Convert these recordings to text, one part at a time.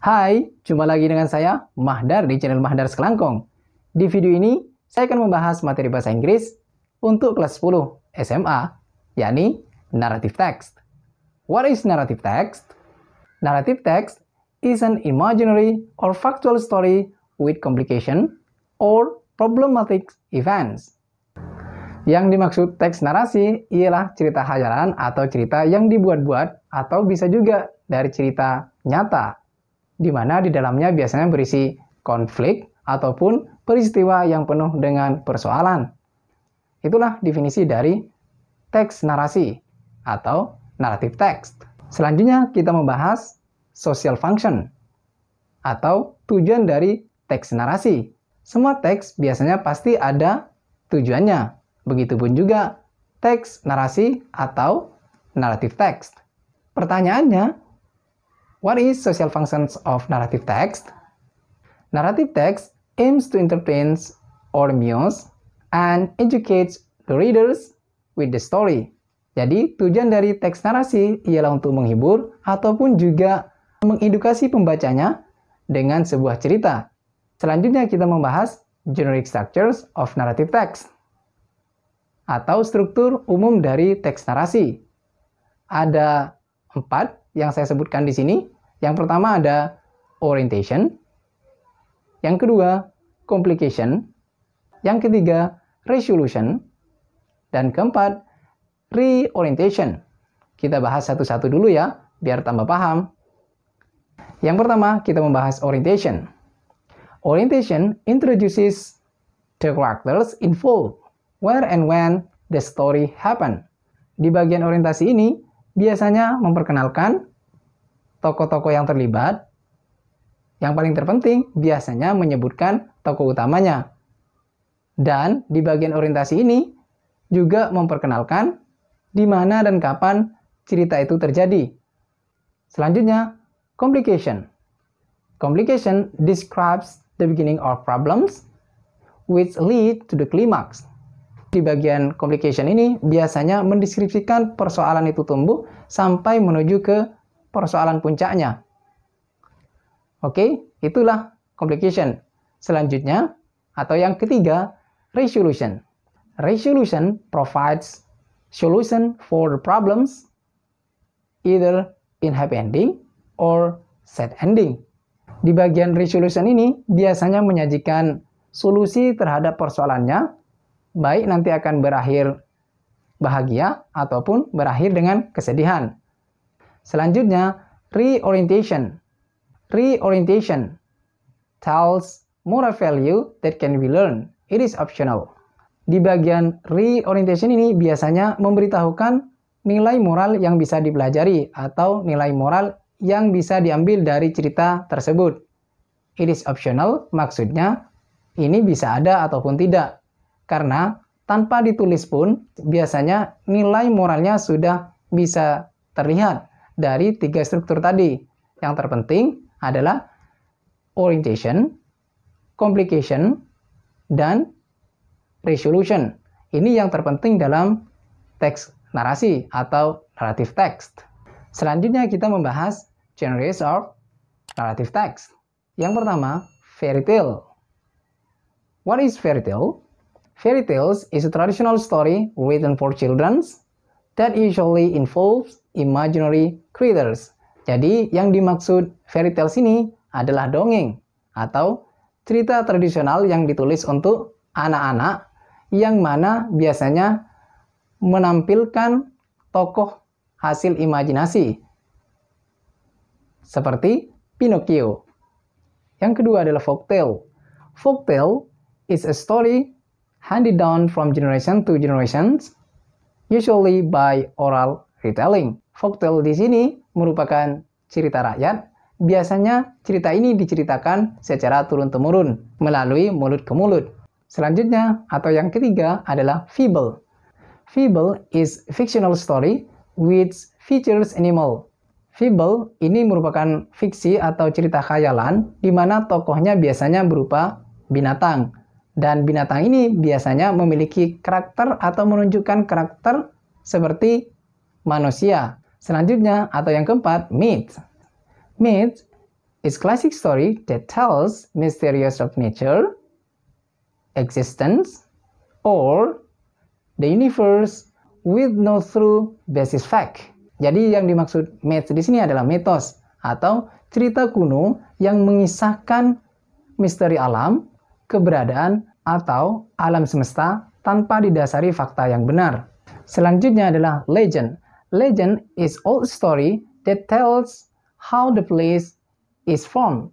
Hai, jumpa lagi dengan saya, Mahdar di channel Mahdar Selangkong. Di video ini, saya akan membahas materi bahasa Inggris untuk kelas 10 SMA, yakni Narrative Text. What is narrative text? Narrative text is an imaginary or factual story with complication or problematic events. Yang dimaksud teks narasi ialah cerita khayalan atau cerita yang dibuat-buat atau bisa juga dari cerita nyata, di mana di dalamnya biasanya berisi konflik ataupun peristiwa yang penuh dengan persoalan. Itulah definisi dari teks narasi atau narrative text. Selanjutnya kita membahas social function atau tujuan dari teks narasi. Semua teks biasanya pasti ada tujuannya. Begitupun juga teks narasi atau narrative text. Pertanyaannya, what is social functions of narrative text? Narrative text aims to entertain or amuse and educate the readers with the story. Jadi, tujuan dari teks narasi ialah untuk menghibur ataupun juga mengedukasi pembacanya dengan sebuah cerita. Selanjutnya kita membahas generic structures of narrative text atau struktur umum dari teks narasi. Ada 4 yang saya sebutkan di sini. Yang pertama ada orientation, yang kedua complication, yang ketiga resolution, dan keempat reorientation. Kita bahas satu-satu dulu ya, biar tambah paham. Yang pertama kita membahas orientation. Orientation introduces the characters involved, where and when the story happen. Di bagian orientasi ini biasanya memperkenalkan tokoh-tokoh yang terlibat. Yang paling terpenting biasanya menyebutkan tokoh utamanya. Dan di bagian orientasi ini juga memperkenalkan di mana dan kapan cerita itu terjadi. Selanjutnya, complication. Complication describes the beginning of problems which lead to the climax. Di bagian complication ini biasanya mendeskripsikan persoalan itu tumbuh sampai menuju ke persoalan puncaknya. Oke, itulah complication. Selanjutnya, atau yang ketiga, resolution. Resolution provides solution for the problems either in happy ending or sad ending. Di bagian resolution ini biasanya menyajikan solusi terhadap persoalannya, baik nanti akan berakhir bahagia ataupun berakhir dengan kesedihan. Selanjutnya, reorientation. Reorientation tells moral value that can be learned. It is optional. Di bagian reorientation ini biasanya memberitahukan nilai moral yang bisa dipelajari atau nilai moral yang bisa diambil dari cerita tersebut. It is optional, maksudnya ini bisa ada ataupun tidak. Karena tanpa ditulis pun biasanya nilai moralnya sudah bisa terlihat dari 3 struktur tadi. Yang terpenting adalah orientation, complication, dan resolution. Ini yang terpenting dalam teks narasi atau narrative text. Selanjutnya kita membahas genres of narrative text. Yang pertama, fairy tale. What is fairy tale? Fairy tales is a traditional story written for children that usually involves imaginary creatures. Jadi, yang dimaksud fairy tales ini adalah dongeng atau cerita tradisional yang ditulis untuk anak-anak yang mana biasanya menampilkan tokoh hasil imajinasi seperti Pinocchio. Yang kedua adalah folktale. Folktale is a story handed down from generation to generations, usually by oral retelling. Folktale di sini merupakan cerita rakyat. Biasanya cerita ini diceritakan secara turun-temurun melalui mulut ke mulut. Selanjutnya atau yang ketiga adalah fable. Fable is fictional story which features animal. Fable ini merupakan fiksi atau cerita khayalan di mana tokohnya biasanya berupa binatang. Dan binatang ini biasanya memiliki karakter atau menunjukkan karakter seperti manusia. Selanjutnya atau yang keempat, myth. Myth is classic story that tells mysterious of nature, existence, or the universe with no true basis fact. Jadi yang dimaksud myth di sini adalah mitos atau cerita kuno yang mengisahkan misteri alam, keberadaan, atau alam semesta tanpa didasari fakta yang benar. Selanjutnya adalah legend. Legend is old story that tells how the place is formed.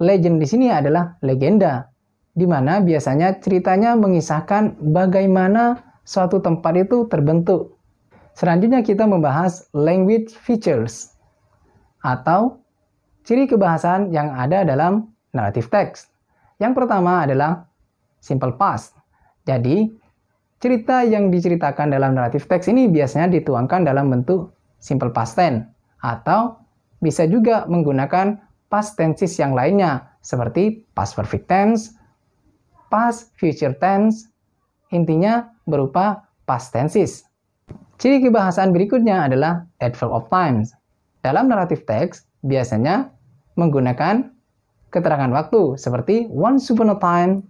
Legend di sini adalah legenda, di mana biasanya ceritanya mengisahkan bagaimana suatu tempat itu terbentuk. Selanjutnya kita membahas language features atau ciri kebahasaan yang ada dalam narrative text. Yang pertama adalah simple past. Jadi, cerita yang diceritakan dalam narrative text ini biasanya dituangkan dalam bentuk simple past tense atau bisa juga menggunakan past tenses yang lainnya seperti past perfect tense, past future tense, intinya berupa past tenses. Ciri kebahasaan berikutnya adalah adverb of times. Dalam narrative text biasanya menggunakan keterangan waktu seperti once upon a time,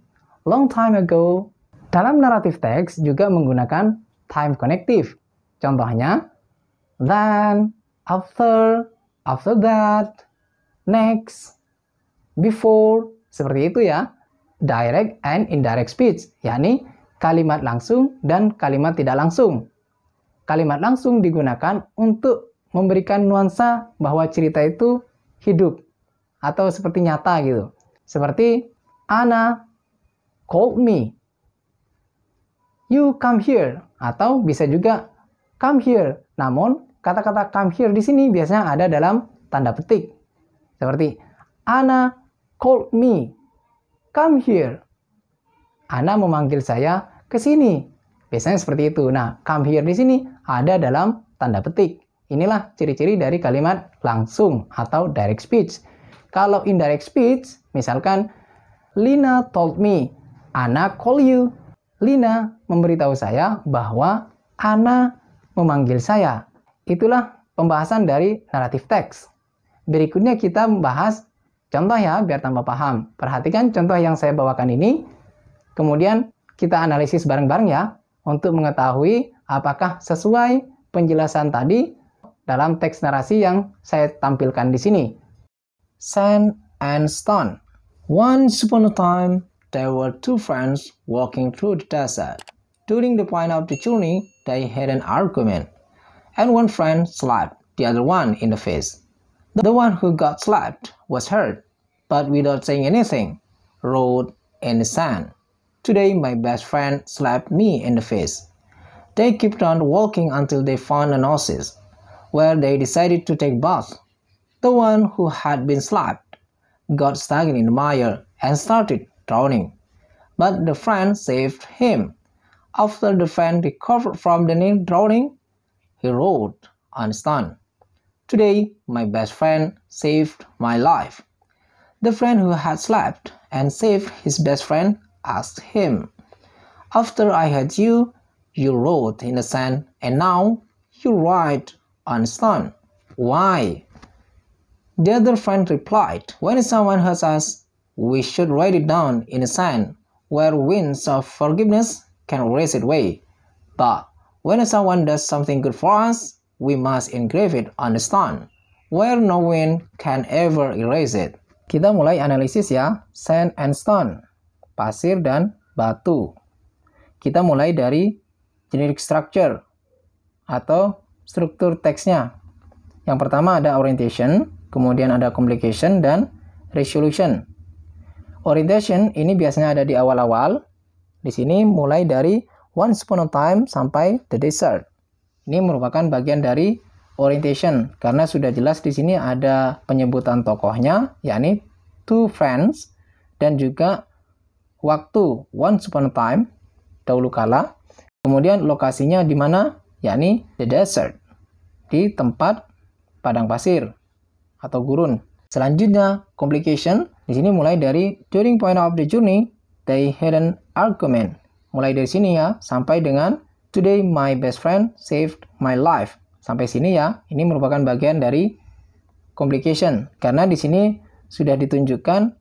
long time ago. Dalam narrative text juga menggunakan time connective. Contohnya, then, after that, next, before, seperti itu ya. Direct and indirect speech, yakni kalimat langsung dan kalimat tidak langsung. Kalimat langsung digunakan untuk memberikan nuansa bahwa cerita itu hidup atau seperti nyata gitu. Seperti Anna called me, you come here, atau bisa juga come here. Namun kata-kata come here di sini biasanya ada dalam tanda petik. Seperti Anna called me, come here. Anna memanggil saya ke sini. Biasanya seperti itu. Nah, come here di sini ada dalam tanda petik. Inilah ciri-ciri dari kalimat langsung atau direct speech. Kalau indirect speech, misalkan Lina told me, Anna call you. Lina memberitahu saya bahwa Anna memanggil saya. Itulah pembahasan dari narrative text. Berikutnya kita membahas contoh ya, biar tambah paham. Perhatikan contoh yang saya bawakan ini. Kemudian kita analisis bareng-bareng ya, untuk mengetahui apakah sesuai penjelasan tadi dalam teks narasi yang saya tampilkan di sini. Sand and stone. Once upon a time, there were two friends walking through the desert. During the point of the journey, they had an argument, and one friend slapped the other one in the face. The one who got slapped was hurt, but without saying anything, wrote in the sand, "Today my best friend slapped me in the face." They kept on walking until they found an oasis, where they decided to take bath. The one who had been slapped got stuck in the mire and started drowning, but the friend saved him. After the friend recovered from the drowning, he wrote on the stone, "Today my best friend saved my life." The friend who had slapped and saved his best friend asked him, "After I had you, you wrote in the sand, and now you write on stone. Why?" The other friend replied, "When someone hurts us, we should write it down in the sand, where winds of forgiveness can erase it away. But when someone does something good for us, we must engrave it on the stone, where no wind can ever erase it." Kita mulai analisis ya, sand and stone, pasir dan batu. Kita mulai dari generic structure atau struktur teksnya. Yang pertama ada orientation, kemudian ada complication dan resolution. Orientation ini biasanya ada di awal-awal. Di sini mulai dari once upon a time sampai the desert. Ini merupakan bagian dari orientation karena sudah jelas di sini ada penyebutan tokohnya, yakni two friends, dan juga waktu once upon a time, dahulu kala. Kemudian lokasinya di mana, yakni the desert, di tempat padang pasir atau gurun. Selanjutnya complication. Di sini mulai dari during point of the journey, they had an argument. Mulai dari sini ya sampai dengan today my best friend saved my life. Sampai sini ya, ini merupakan bagian dari complication karena di sini sudah ditunjukkan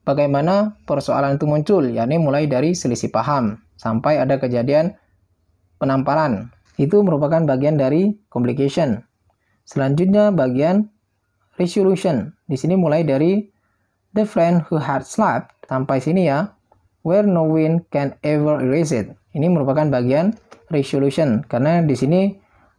bagaimana persoalan itu muncul, yakni mulai dari selisih paham sampai ada kejadian penamparan. Itu merupakan bagian dari complication. Selanjutnya bagian resolution. Di sini mulai dari the friend who had slept sampai sini ya, where no wind can ever erase it. Ini merupakan bagian resolution karena di sini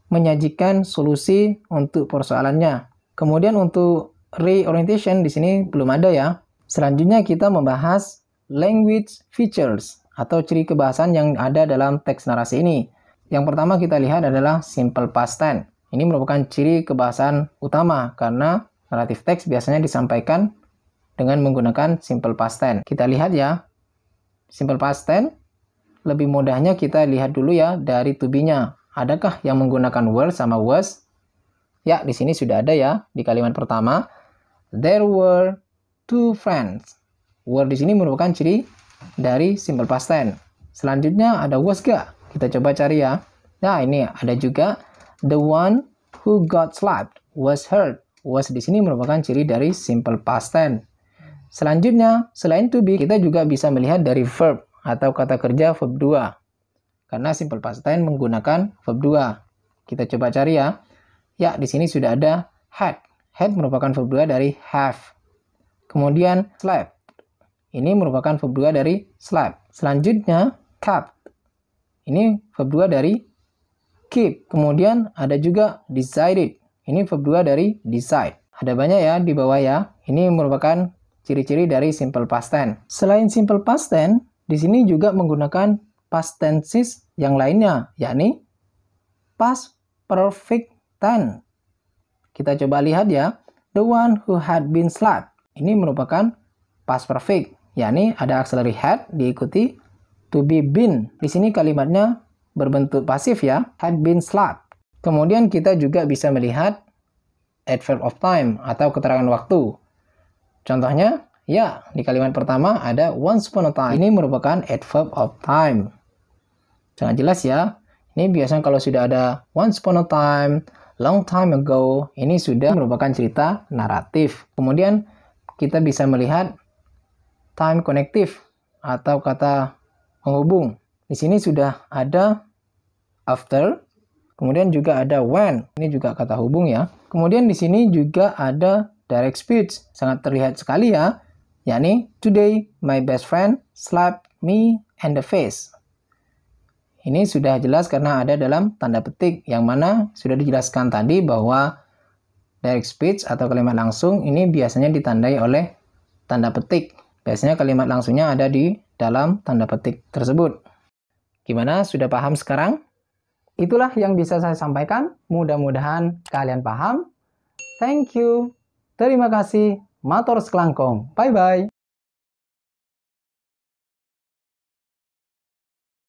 menyajikan solusi untuk persoalannya. Kemudian untuk reorientation di sini belum ada ya. Selanjutnya kita membahas language features atau ciri kebahasan yang ada dalam teks narasi ini. Yang pertama kita lihat adalah simple past tense. Ini merupakan ciri kebahasan utama karena naratif teks biasanya disampaikan dengan menggunakan simple past tense. Kita lihat ya, simple past tense lebih mudahnya kita lihat dulu ya dari to be-nya. Adakah yang menggunakan were sama was? Ya, di sini sudah ada ya di kalimat pertama. There were two friends. Were di sini merupakan ciri dari simple past tense. Selanjutnya ada was gak? Kita coba cari ya. Nah, ini ada juga the one who got slapped was hurt. Was di sini merupakan ciri dari simple past tense. Selanjutnya, selain to be, kita juga bisa melihat dari verb atau kata kerja verb 2. Karena simple past tense menggunakan verb 2. Kita coba cari ya. Ya, di sini sudah ada had. Had merupakan verb 2 dari have. Kemudian slept. Ini merupakan verb 2 dari slept. Selanjutnya kept. Ini verb 2 dari keep. Kemudian ada juga decided. Ini verb 2 dari decide. Ada banyak ya di bawah ya. Ini merupakan ciri-ciri dari simple past tense. Selain simple past tense, di sini juga menggunakan past tenses yang lainnya, yakni past perfect tense. Kita coba lihat ya. The one who had been slapped. Ini merupakan past perfect, yakni ada auxiliary had diikuti to be been. Di sini kalimatnya berbentuk pasif ya, had been slapped. Kemudian kita juga bisa melihat adverb of time atau keterangan waktu. Contohnya, ya, di kalimat pertama ada once upon a time. Ini merupakan adverb of time. Sangat jelas ya. Ini biasanya kalau sudah ada once upon a time, long time ago, ini sudah merupakan cerita naratif. Kemudian kita bisa melihat time connective atau kata penghubung. Di sini sudah ada after, kemudian juga ada when. Ini juga kata hubung ya. Kemudian di sini juga ada direct speech. Sangat terlihat sekali ya. Yakni today my best friend slapped me in the face. Ini sudah jelas karena ada dalam tanda petik yang mana sudah dijelaskan tadi bahwa direct speech atau kalimat langsung ini biasanya ditandai oleh tanda petik. Biasanya kalimat langsungnya ada di dalam tanda petik tersebut. Gimana? Sudah paham sekarang? Itulah yang bisa saya sampaikan. Mudah-mudahan kalian paham. Thank you. Terima kasih. Matur selangkong. Bye-bye.